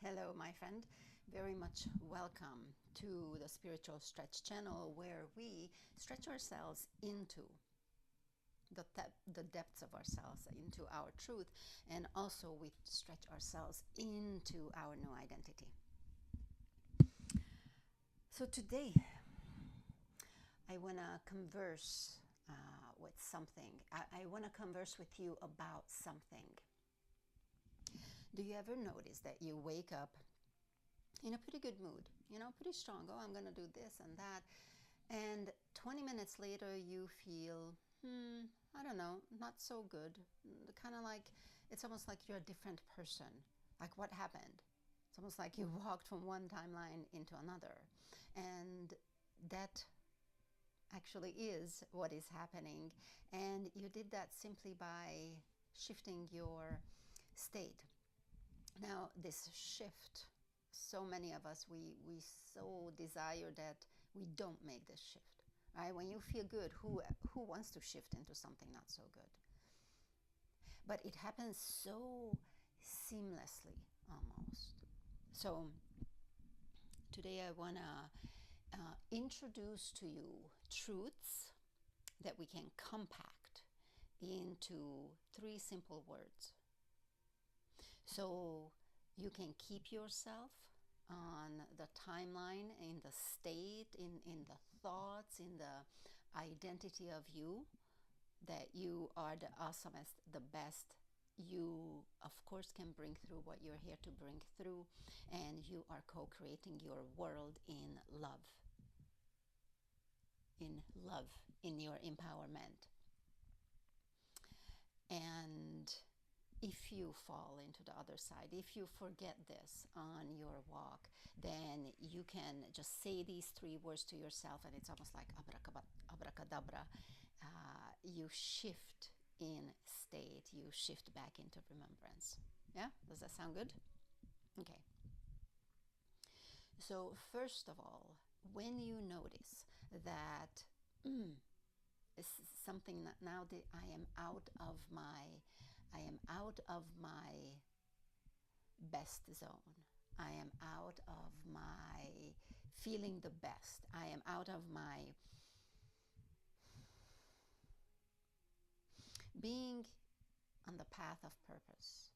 Hello, my friend. Very much welcome to the Spiritual Stretch channel, where we stretch ourselves into the depths of ourselves, into our truth, and also we stretch ourselves into our new identity. So today, I want to converse with something. I want to converse with you about something. Do you ever notice that you wake up in a pretty good mood, pretty strong? Oh, I'm going to do this and that. And 20 minutes later, you feel, I don't know, not so good. Kind of like, it's almost like you're a different person. Like, what happened? It's almost like you walked from one timeline into another. And that actually is what is happening. And you did that simply by shifting your state. Now, this shift, so many of us, we so desire that we don't make this shift, right? When you feel good, who wants to shift into something not so good? But it happens so seamlessly, almost. So today I want to introduce to you truths that we can compact into 3 simple words. So you can keep yourself on the timeline, in the state, in the thoughts, in the identity of you, that you are the awesomest, the best. You, of course, can bring through what you're here to bring through, and you are co-creating your world in love. In your empowerment. And if you fall into the other side, if you forget this on your walk, then you can just say these 3 words to yourself, and it's almost like abracadabra. You shift in state, you shift back into remembrance. Yeah? Does that sound good? Okay. So first of all, when you notice that something that now that I am out of my best zone. I am out of my feeling the best. I am out of my being on the path of purpose.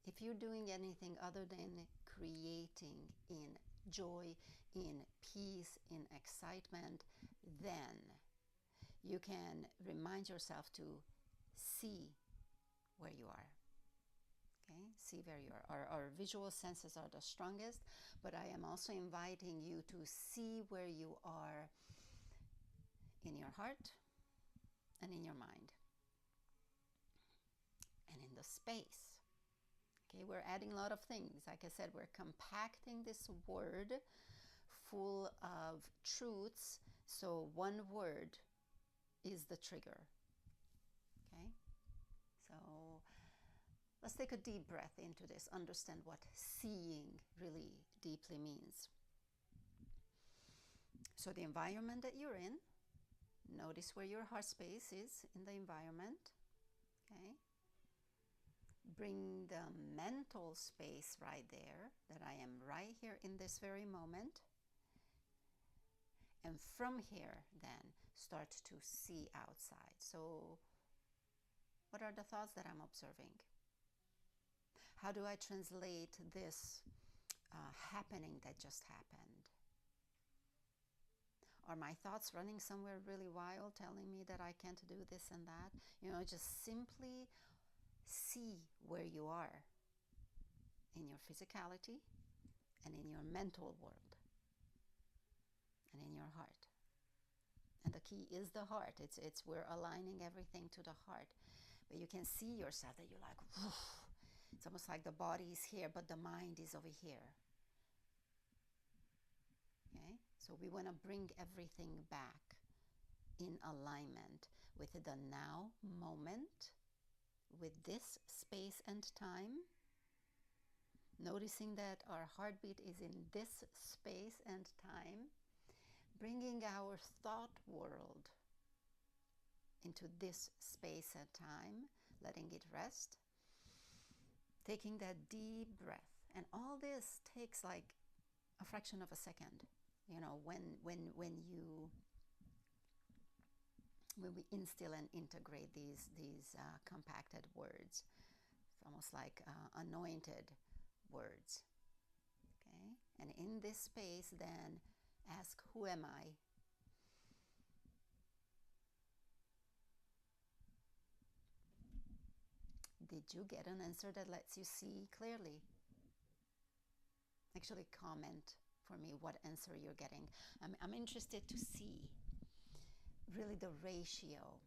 If you're doing anything other than creating in joy, in peace, in excitement, then you can remind yourself to see where you are. Okay? See where you are. Our visual senses are the strongest, but I am also inviting you to see where you are in your heart and in your mind and in the space. Okay, we're adding a lot of things. Like I said, we're compacting this word full of truths. So one word is the trigger. Okay? So let's take a deep breath into this. Understand what seeing really deeply means. So the environment that you're in, notice where your heart space is in the environment. Okay? Bring the mental space right there, that I am right here in this very moment. And from here, then, start to see outside. So what are the thoughts that I'm observing? How do I translate this happening that just happened? Are my thoughts running somewhere really wild, telling me that I can't do this and that? Just simply see where you are in your physicality and in your mental world and in your heart. And the key is the heart. It's we're aligning everything to the heart. But you can see yourself that you're like, woof. It's almost like the body is here, but the mind is over here. Okay? So we want to bring everything back in alignment with the now moment, with this space and time, noticing that our heartbeat is in this space and time, bringing our thought world into this space and time, letting it rest, taking that deep breath And all this takes like a fraction of a second. When we instill and integrate these compacted words, it's almost like anointed words. Okay, and in this space, then ask, who am I? Did you get an answer that lets you see clearly? Actually, comment for me what answer you're getting. I'm interested to see really the ratio,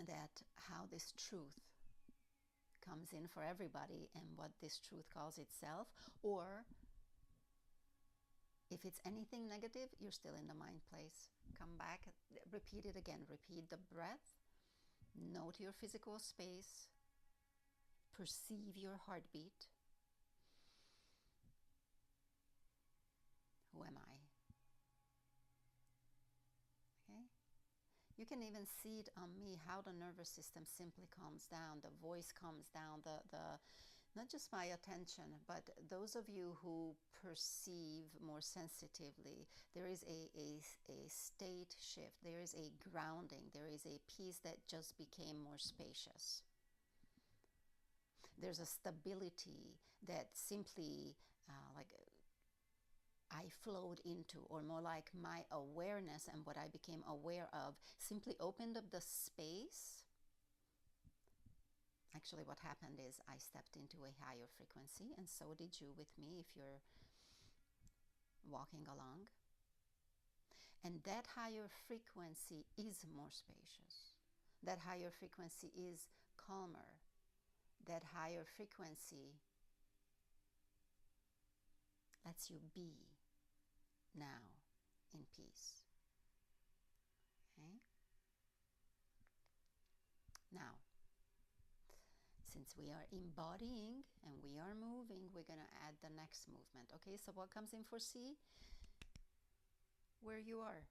that how this truth comes in for everybody and what this truth calls itself, or if it's anything negative, you're still in the mind place. Come back, repeat it again. Repeat the breath, note your physical space, perceive your heartbeat. Who am I? Okay? You can even see it on me, how the nervous system simply calms down, the voice calms down, the not just my attention, but those of you who perceive more sensitively, there is a state shift, there is a grounding, there is a peace that just became more spacious. There's a stability that simply like I flowed into, or more like my awareness and what I became aware of simply opened up the space. Actually, what happened is I stepped into a higher frequency, and so did you with me if you're walking along. And that higher frequency is more spacious. That higher frequency is calmer. That higher frequency lets you be now in peace. Okay? Now, since we are embodying and we are moving, we're going to add the next movement. Okay, so what comes in for C? Where you are,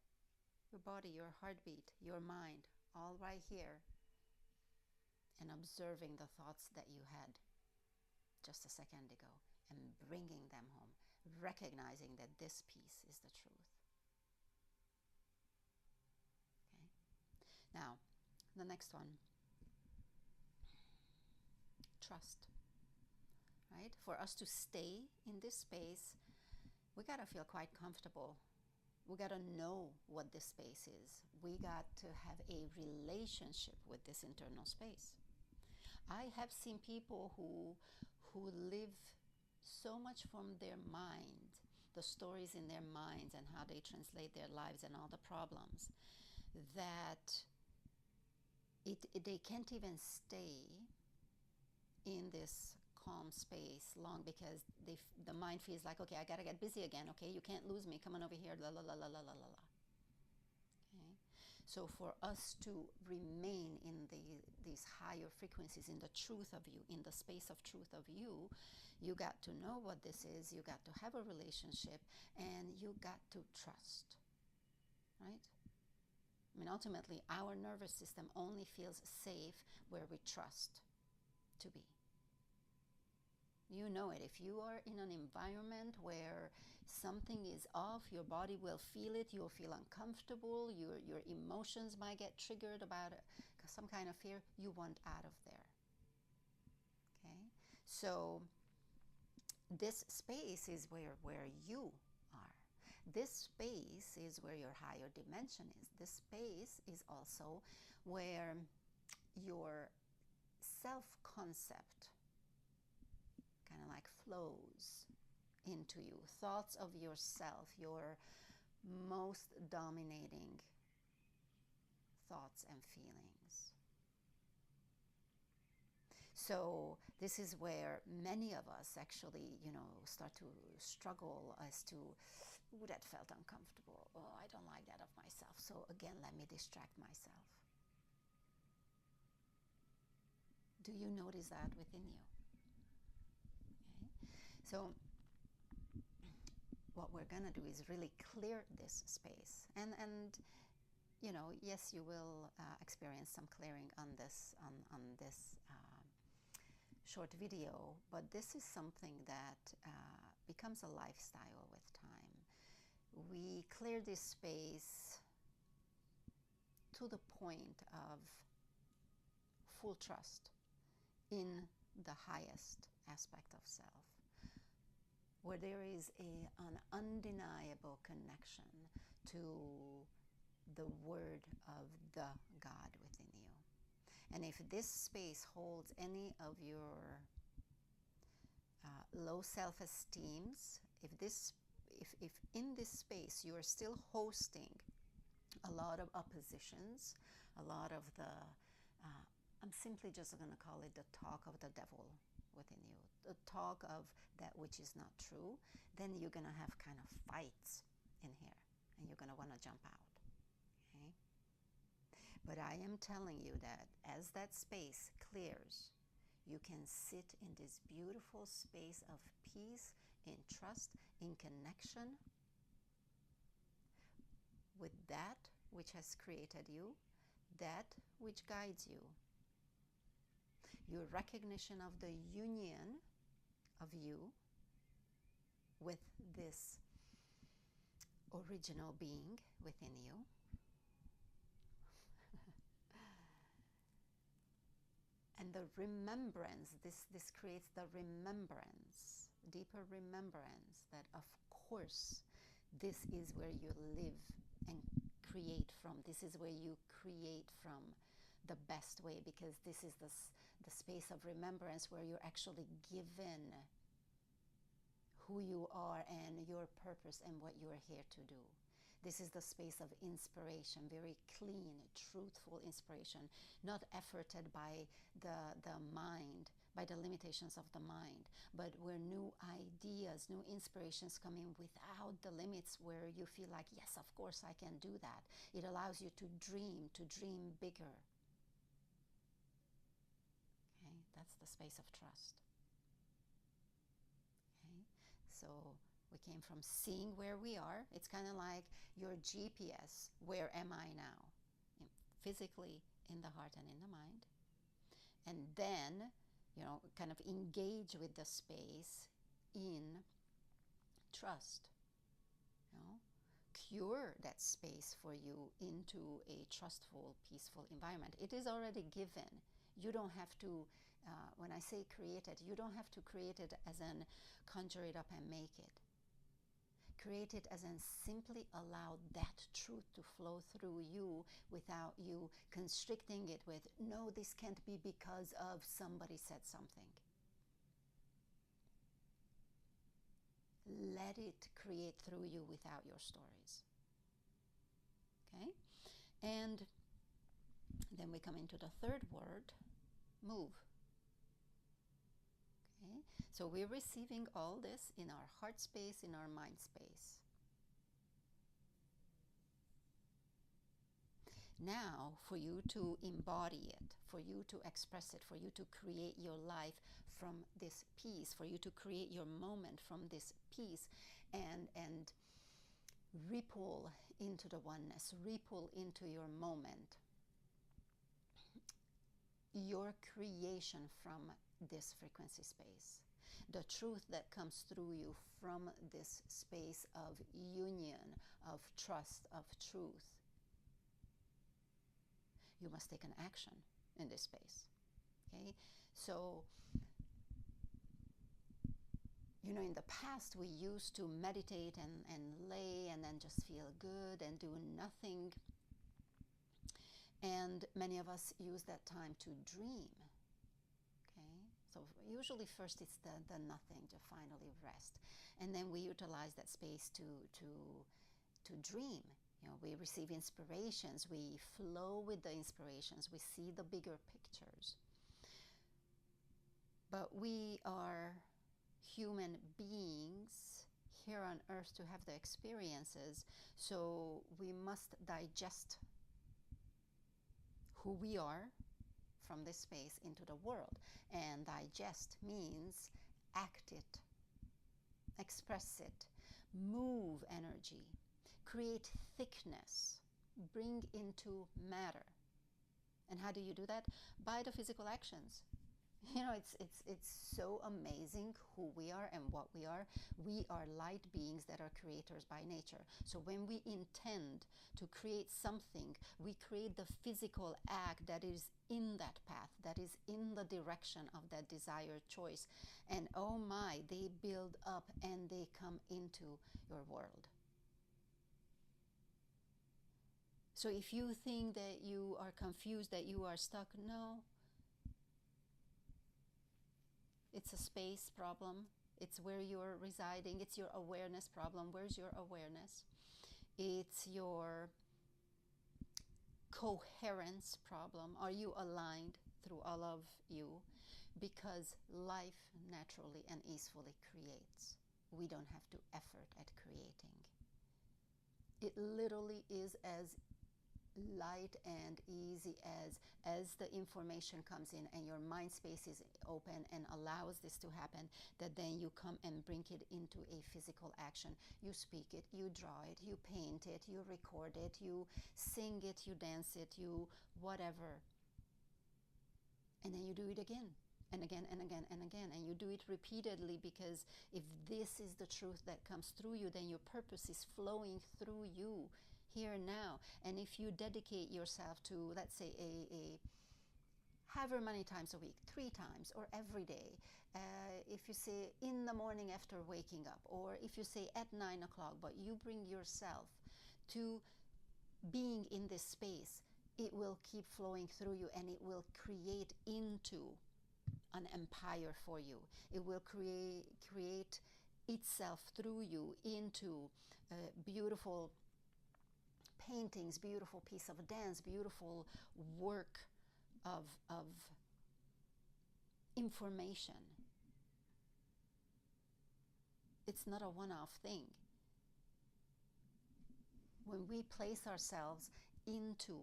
your body, your heartbeat, your mind, all right here. And observing the thoughts that you had just a second ago and bringing them home, recognizing that this piece is the truth. Okay. Now, the next one. Trust. Right? For us to stay in this space, we got to feel quite comfortable. We got to know what this space is. We got to have a relationship with this internal space. I have seen people who live so much from their mind, the stories in their minds and how they translate their lives and all the problems, that they can't even stay in this calm space long, because the mind feels like, okay, I gotta get busy again. Okay, you can't lose me. Come on over here. La la la la la la la. Okay, so for us to remain in these higher frequencies, in the truth of you, in the space of truth of you, you got to know what this is. You got to have a relationship, and you got to trust. Right? I mean, ultimately, our nervous system only feels safe where we trust to be. You know it. If you are in an environment where something is off, your body will feel it. You'll feel uncomfortable. Your emotions might get triggered about some kind of fear. You want out of there. Okay? So this space is where you are. This space is where your higher dimension is. This space is also where your self-concept kind of like flows into you. Thoughts of yourself, your most dominating thoughts and feelings. So this is where many of us actually, start to struggle as to, ooh, that felt uncomfortable. Oh, I don't like that of myself. So again, let me distract myself. Do you notice that within you? Okay. So what we're going to do is really clear this space. And yes, you will experience some clearing on this short video, but this is something that becomes a lifestyle with time. We clear this space to the point of full trust in the highest aspect of self, where there is an undeniable connection to the word of the God within you. And if this space holds any of your low self-esteems, if in this space you are still hosting a lot of oppositions, a lot of the, I'm simply just going to call it the talk of the devil within you, the talk of that which is not true, then you're going to have kind of fights in here and you're going to want to jump out. Okay? But I am telling you that as that space clears, you can sit in this beautiful space of peace, in trust, in connection with that which has created you, that which guides you. Your recognition of the union of you with this original being within you. And the remembrance, this creates the remembrance, deeper remembrance that of course this is where you live and create from. This is where you create from the best way, because this is the space of remembrance where you're actually given who you are and your purpose and what you are here to do. This is the space of inspiration, very clean, truthful inspiration, not efforted by the mind, by the limitations of the mind, but where new ideas, new inspirations come in without the limits, where you feel like, yes, of course I can do that. It allows you to dream bigger. Okay, that's the space of trust. Okay, so we came from seeing where we are. It's kind of like your GPS. Where am I now? Physically, in the heart and in the mind. And then, kind of engage with the space in trust. Cure that space for you into a trustful, peaceful environment. It is already given. You don't have to, when I say create it, you don't have to create it as in conjure it up and make it. Create it as in simply allow that truth to flow through you without you constricting it with, no, this can't be because of somebody said something. Let it create through you without your stories. Okay? And then we come into the third word, move. Okay? So we're receiving all this in our heart space, in our mind space. Now, for you to embody it, for you to express it, for you to create your life from this peace, for you to create your moment from this peace and ripple into the oneness, ripple into your moment, your creation from this frequency space, the truth that comes through you from this space of union, of trust, of truth. You must take an action in this space. Okay? So, in the past we used to meditate and lay and then just feel good and do nothing. And many of us use that time to dream. Okay? So usually first it's the nothing, to finally rest. And then we utilize that space to dream. We receive inspirations, we flow with the inspirations, we see the bigger pictures. But we are human beings here on earth to have the experiences, so we must digest who we are from this space into the world. And digest means act it, express it, move energy, create thickness, bring into matter. And how do you do that? By the physical actions. You know, it's so amazing who we are and what we are. We are light beings that are creators by nature. So when we intend to create something, we create the physical act that is in that path, that is in the direction of that desired choice. And oh my, they build up and they come into your world. So if you think that you are confused, that you are stuck, no. It's a space problem. It's where you're residing. It's your awareness problem. Where's your awareness? It's your coherence problem. Are you aligned through all of you? Because life naturally and easily creates. We don't have to effort at creating. It literally is as light and easy as the information comes in and your mind space is open and allows this to happen, that then you come and bring it into a physical action. You speak it, you draw it, you paint it, you record it, you sing it, you dance it, you whatever, and then you do it again and again and again and again, and you do it repeatedly, because if this is the truth that comes through you, then your purpose is flowing through you here now. And if you dedicate yourself to, let's say, a however many times a week, 3 times or every day, if you say in the morning after waking up, or if you say at 9 o'clock, but you bring yourself to being in this space, it will keep flowing through you and it will create into an empire for you. It will create itself through you into beautiful paintings, beautiful piece of dance, beautiful work of information. It's not a one-off thing. When we place ourselves into,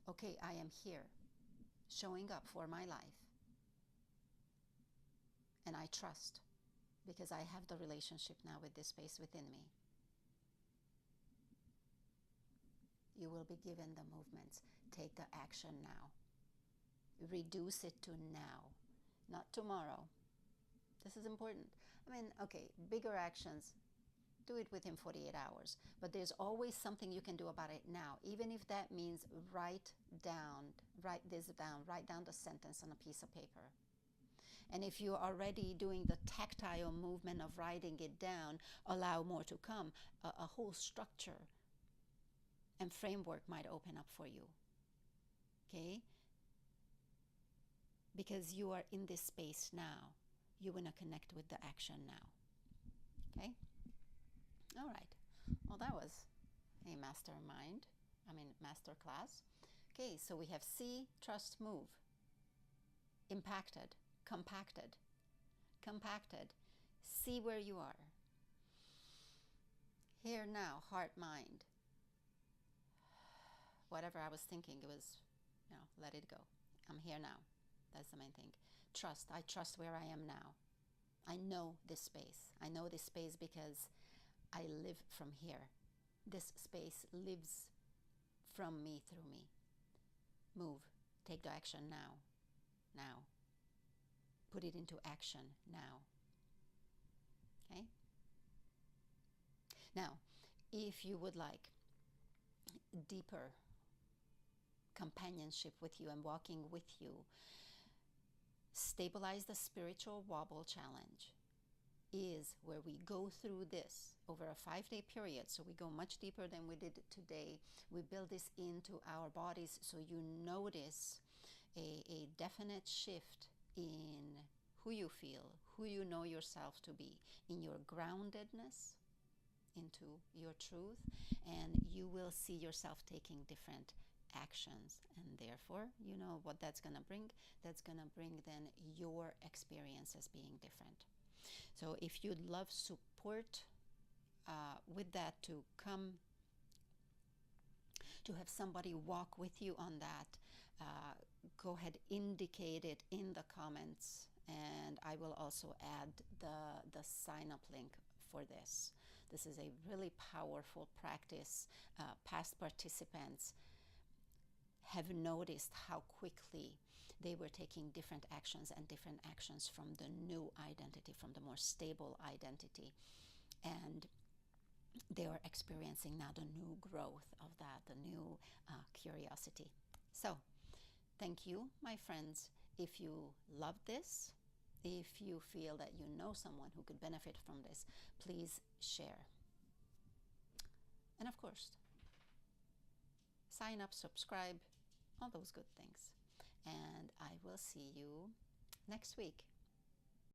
okay, I am here, showing up for my life, and I trust, because I have the relationship now with this space within me. You will be given the movements. Take the action now. Reduce it to now, not tomorrow. This is important. I mean, okay, bigger actions, do it within 48 hours. But there's always something you can do about it now, even if that means write this down, write down the sentence on a piece of paper. And if you're already doing the tactile movement of writing it down, allow more to come. A whole structure and framework might open up for you. Okay? Because you are in this space now. You want to connect with the action now. Okay? All right. Well, that was a master class. Okay, so we have see, trust, move. Impacted, compacted. See where you are. Here now, heart, mind. Whatever I was thinking, it was, let it go. I'm here now. That's the main thing. Trust. I trust where I am now. I know this space. I know this space because I live from here. This space lives from me, through me. Move. Take the action now. Now. Put it into action now. Okay? Now, if you would like deeper companionship with you and walking with you, Stabilize the Spiritual Wobble Challenge is where we go through this over a 5-day period. So we go much deeper than we did today. We build this into our bodies so you notice a definite shift in who you feel, who you know yourself to be, in your groundedness into your truth, and you will see yourself taking different actions, and therefore you know what that's going to bring. That's going to bring then your experience as being different. So if you'd love support with that, to come to have somebody walk with you on that, go ahead, indicate it in the comments, and I will also add the sign up link for this. This is a really powerful practice. Past participants have noticed how quickly they were taking different actions from the new identity, from the more stable identity. And they are experiencing now the new growth of that, the new curiosity. So, thank you, my friends. If you love this, if you feel that you know someone who could benefit from this, please share. And of course, sign up, subscribe, all those good things. And I will see you next week.